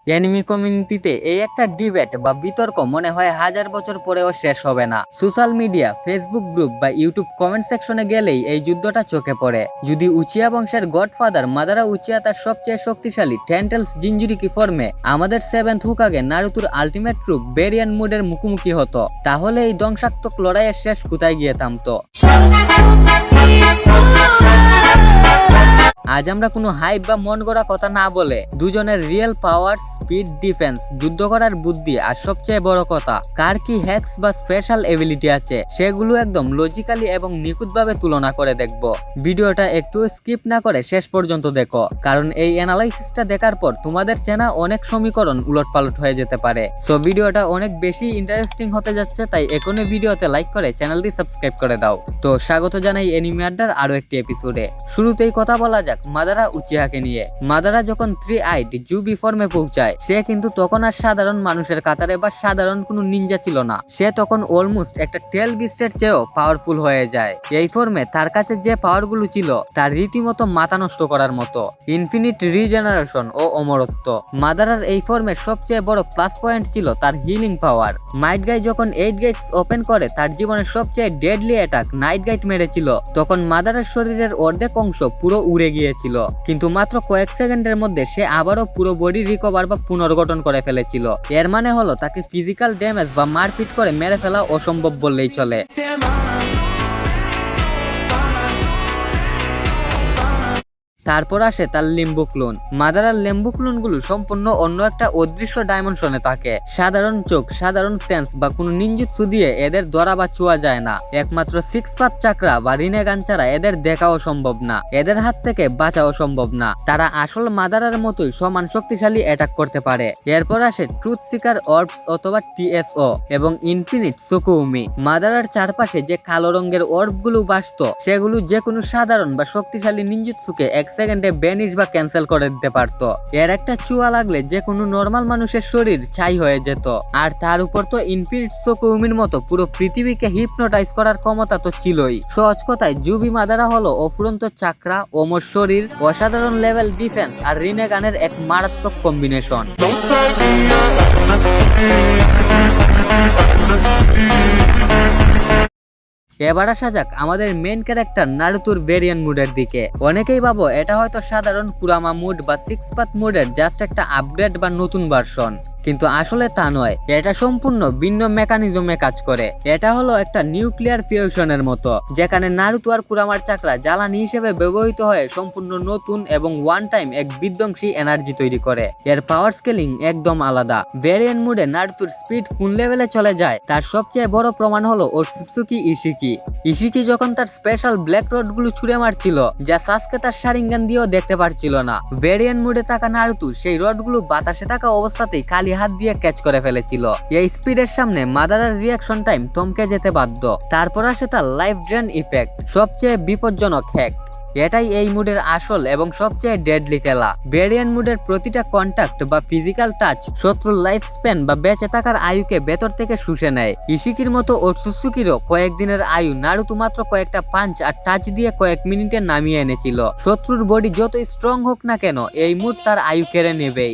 Enemy কমিউনিটিতে এই একটা ডিবেট বা বিতর্ক মনে হয় হাজার বছর পরেও শেষ হবে না। সোশ্যাল মিডিয়া, ফেসবুক গ্রুপ বা ইউটিউব কমেন্ট সেকশনে গেলেই এই যুদ্ধটা চোখে পড়ে। যদি উচিয়া বংশের গডফাদার মাদারা উচিয়া তার সবচেয়ে শক্তিশালী টেন্টেলস জিনজুরিকি ফর্মে আমাদের সেভেন্থ হুকাগে নারুতোর আলটিমেট রূপ বেরিয়ান মুডের মুখোমুখি হতো, তাহলে এই ধ্বংসাত্মক লড়াইয়ের শেষ কোথায় গিয়ে থামতো? আজ আমরা কোনো হাইপ বা মন গড়া কথা না বলে দুজনের রিয়েল পাওয়ার, স্পিড, ডিফেন্স, যুদ্ধ করার বুদ্ধি আর সবচেয়ে বড় কথা কার কি হ্যাক্স বা স্পেশাল এবিলিটি আছে সেগুলো একদম লজিক্যালি এবং নিখুঁতভাবে তুলনা করে দেখব। ভিডিওটা একটু স্কিপ না করে শেষ পর্যন্ত দেখো, কারণ এই অ্যানালাইসিসটা দেখার পর তোমাদের চেনা অনেক সমীকরণ উলটপালট হয়ে যেতে পারে। সো ভিডিওটা অনেক বেশি ইন্টারেস্টিং হতে যাচ্ছে, তাই এখনই ভিডিওতে লাইক করে চ্যানেলটি সাবস্ক্রাইব করে দাও। তো স্বাগত জানাই এনিমি আড্ডার আরো একটি এপিসোডে। শুরুতেই কথা বলা যাক মাদারা উচিহাকে নিয়ে। মাদারা যখন 3-eyed জুবি ফর্মে পৌঁছায়, সে কিন্তু তখন আর সাধারণ মানুষের কাতারে বা সাধারণ কোনো নিনজা ছিল না। সে তখন অলমোস্ট একটা টেল বিস্টের চেয়েও পাওয়ারফুল হয়ে যায়। এই ফর্মে তার কাছে যে পাওয়ারগুলো ছিল তার রীতিমতো মাথা নষ্ট করার মতো। ইনফিনিট রিজেনারেশন ও অমরত্ব। মাদারার এই ফর্মের সবচেয়ে বড় প্লাস পয়েন্ট ছিল তার হিলিং পাওয়ার। মাইট গাই যখন 8 গেটস ওপেন করে তার জীবনের সবচেয়ে ডেডলি অ্যাটাক নাইট গাইট মেরেছিল, তখন মাদারার শরীরের অর্ধেক অংশ পুরো উড়ে গিয়েছিল, কিন্তু মাত্র কয়েক সেকেন্ডের মধ্যে সে আবারও পুরো বডি রিকভার বা পুনর্গঠন করে ফেলেছিল। এর মানে হলো তাকে ফিজিক্যাল ড্যামেজ বা মারপিট করে মেরে ফেলা অসম্ভব বললেই চলে। তারপর আসে তার লিম্বু ক্লোন। মাদারার লিম্বু ক্লোন গুলো সম্পূর্ণ অন্য একটা অদৃশ্য ডাইমেনশনে থাকে। সাধারণ চোখ, সাধারণ সেন্স বা কোনো নিনজুৎসু দিয়ে এদের ধরা বা ছোঁয়া যায় না। একমাত্র 6 পাত চাকরা বা রিনেগান ছাড়া এদের দেখাও সম্ভব না, এদের হাত থেকে বাঁচাও সম্ভব না। তারা আসল মাদারার মতোই সমান শক্তিশালী অ্যাটাক করতে পারে। এরপর আসে ট্রুথ সিকার অর্বস অথবা TSO এবং ইনফিনিট সুকুউমি। মাদারার চারপাশে যে কালো রঙের অর্ব গুলো ভাসত, সেগুলো যে কোনো সাধারণ বা শক্তিশালী নিনজুৎসুকে এক সেকেন্ডে বেনিশ বা ক্যান্সেল করে দিতে পারত। এর একটা ছোঁয়া লাগলে যে কোনো নর্মাল মানুষের শরীর ছাই হয়ে যেত। আর তার উপর তো ইনফিনিট সুকুউমির মতো পুরো পৃথিবীকে হিপনোটাইজ করার ক্ষমতা তো ছিলই। সহজ কথায় জুবি মাদারা হলো অফুরন্ত চাকরা, অমর শরীর, অসাধারণ লেভেল ডিফেন্স আর রিনেগানের এক মারাত্মক কম্বিনেশন। এবার আসা যাক আমাদের মেইন ক্যারেক্টার নারুতোর ভেরিয়ান মুডের দিকে। অনেকেই ভাবো এটা হয়তো সাধারণ কুরামা মুড বা 6 পাত মুডের জাস্ট একটা আপগ্রেড বা নতুন ভার্সন, কিন্তু আসলে তা নয়। এটা সম্পূর্ণ ভিন্ন মেকানিজমে কাজ করে। এটা হলো একটা নিউক্লিয়ার ফিউশনের মতো, যেখানে নারুতো আর কুরামার চাকরা জ্বালানি হিসেবে ব্যবহৃত হয়ে সম্পূর্ণ নতুন এবং ওয়ান টাইম এক বিধ্বংসী এনার্জি তৈরি করে। এর পাওয়ার স্কেলিং একদম আলাদা। ভেরিয়ান মুডে নারুতোর স্পিড কোন লেভেলে চলে যায় তার সবচেয়ে বড় প্রমাণ হলো ওটসুকি ইশিকি যখন তার স্পেশাল ব্ল্যাক রড গুলো ছুঁড়ে মারছিল, যা সাসকে তার শারিঙ্গান দিয়েও দেখতে পারছিল না। ভেরিয়ান মুডে থাকা নারুতো সেই রড গুলো বাতাসে থাকা অবস্থাতেই খালি হাত দিয়ে ক্যাচ করে ফেলেছিল। এই স্পিডের সামনে মাদারার রিয়াকশন টাইম থমকে যেতে বাধ্য। তারপর আসে তার লাইফ ড্রেন ইফেক্ট, সবচেয়ে বিপজ্জনক হ্যাক। এটাই এই মুডের আসল এবং সবচেয়ে ডেডলি খেলা। ভেরিয়ান মুডের প্রতিটা কন্টাক্ট বা ফিজিক্যাল টাচ শত্রুর লাইফ স্প্যান বা বেঁচে থাকার আয়ুকে ভেতর থেকে শুষে নেয়। ইশিকির মতো ওটসুসুকিরও কয়েকদিনের আয়ু নারুতো মাত্র কয়েকটা পাঞ্চ আর টাচ দিয়ে কয়েক মিনিটে নামিয়ে এনেছিল। শত্রুর বডি যতই স্ট্রং হোক না কেন, এই মুড তার আয়ু কেড়ে নেবেই।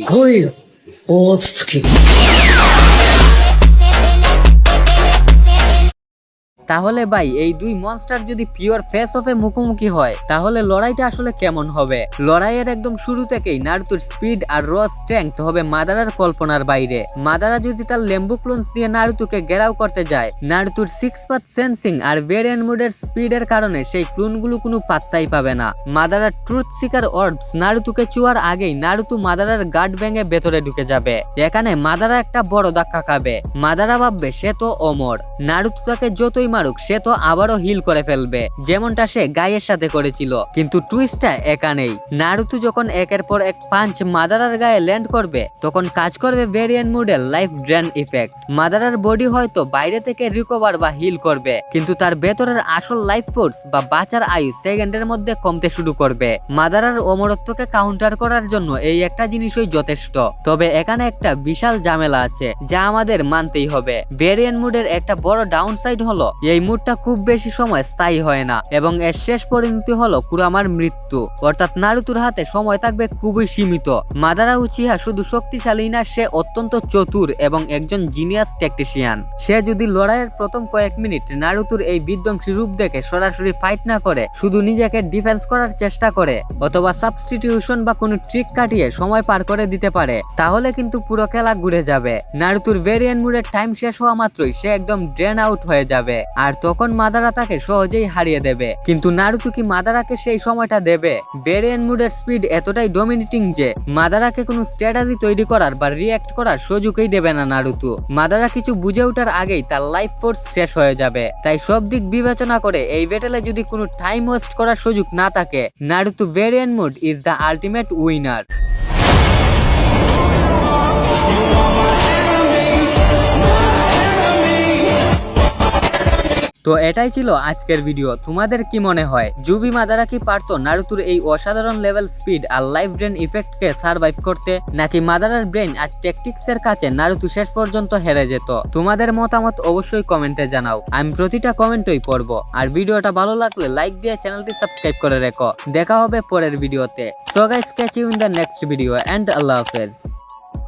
তাহলে ভাই এই দুই মনস্টার যদি পিওর ফেস অফে মুখোমুখি হয়, তাহলে লড়াইটা আসলে কেমন হবে? লড়াইয়ের একদম শুরু থেকেই নারুতোর স্পিড আর র স্ট্রেংথ হবে মাদারার কল্পনার বাইরে। মাদারা যদি তার লেম্বু ক্লোনস দিয়ে নারুতোকে ঘেরাও করতে যায়, নারুতোর 6 পাত সেন্সিং আর ভেরিয়ান মুডের স্পিডের কারণে সেই ক্লোনগুলো কোনো পাত্তাই পাবে না। মাদারার ট্রুথ সিকার অর্বস নারুতোকে ছোঁয়ার আগেই নারুতো মাদারার গার্ড ভেঙে ভেতরে ঢুকে যাবে। এখানে মাদারা একটা বড় ধাক্কা খাবে। মাদারা ভাববে সে তো অমর, নারুতো তাকে যতই মারুক সে তো আবারও হিল করে ফেলবে, যেমনটা সে গায়ের সাথে করেছিল। কিন্তু টুইস্টটা এখানেই, নারুতো যখন একের পর এক পাঞ্চ মাদারার গায়ে ল্যান্ড করবে, তখন কাজ করবে ভেরিয়ান মুডের লাইফ ড্রেন ইফেক্ট। মাদারার বডি হয়তো বাইরে থেকে রিকভার বা হিল করবে, কিন্তু তার ভেতরের আসল লাইফ ফোর্স বা বাঁচার আয়ু সেকেন্ডের মধ্যে কমতে শুরু করবে। মাদারার অমরত্বকে কাউন্টার করার জন্য এই একটা জিনিসই যথেষ্ট। তবে এখানে একটা বিশাল ঝামেলা আছে, যা আমাদের মানতেই হবে। ভেরিয়ান মুডের একটা বড় ডাউন সাইড হলো এই মুডটা খুব বেশি সময় স্থায়ী হয় না এবং এর শেষ পরিণতি হলো কুরামার মৃত্যু। অর্থাৎ নারুতোর হাতে সময় থাকবে খুবই সীমিত। মাদারা উচিহা শুধু শক্তিশালী না, সে অত্যন্ত চতুর এবং একজন জিনিয়াস টেকনিশিয়ান। সে যদি লড়াইয়ের প্রথম কয়েক মিনিট নারুতোর এই বিধ্বংসী রূপ দেখে সরাসরি ফাইট না করে, শুধু নিজেকে ডিফেন্স করার চেষ্টা করে অথবা সাবস্টিটিউশন বা কোনো ট্রিক কাটিয়ে সময় পার করে দিতে পারে, তাহলে কিন্তু পুরো খেলা ঘুরে যাবে। নারুতোর ভেরিয়েন্ট মুডের টাইম শেষ হওয়া মাত্রই সে একদম ড্রেন আউট হয়ে যাবে, আর তখন মাদারা তাকে সহজেই হারিয়ে দেবে। কিন্তু নারুতো কি মাদারাকে সেই সময়টা দেবে? ভেরিয়েন্ট মুডের স্পিড এতটাই ডমিনেটিং যে মাদারাকে কোনো স্ট্র্যাটেজি তৈরি করার বা রিঅ্যাক্ট করার সুযোগই দেবে না নারুতো। মাদারা কিছু বুঝে ওঠার আগেই তার লাইফ ফোর্স শেষ হয়ে যাবে। তাই সব দিক বিবেচনা করে এই ব্যাটেলে যদি কোনো টাইম ওয়েস্ট করার সুযোগ না থাকে, Naruto variant mood is the ultimate winner. তো এটাই ছিল আজকের ভিডিও। তোমাদের কি মনে হয়, জুবি মাদারা কি পারতো নারুতোর এই অসাধারণ লেভেল স্পিড আর লাইফ ব্রেন ইফেক্টকে সার্ভাইভ করতে, নাকি মাদারার ব্রেন আর ট্যাকটিক্স এর কাছে নারুতো শেষ পর্যন্ত হেরে যেত? তোমাদের মতামত অবশ্যই কমেন্টে জানাও, আমি প্রতিটা কমেন্টই পড়ব। আর ভিডিওটা ভালো লাগলে লাইক দিয়ে চ্যানেলটি সাবস্ক্রাইব করে রেখো। দেখা হবে পরের ভিডিওতে। So guys, catch you in the next video and আল্লাহ হাফেজ।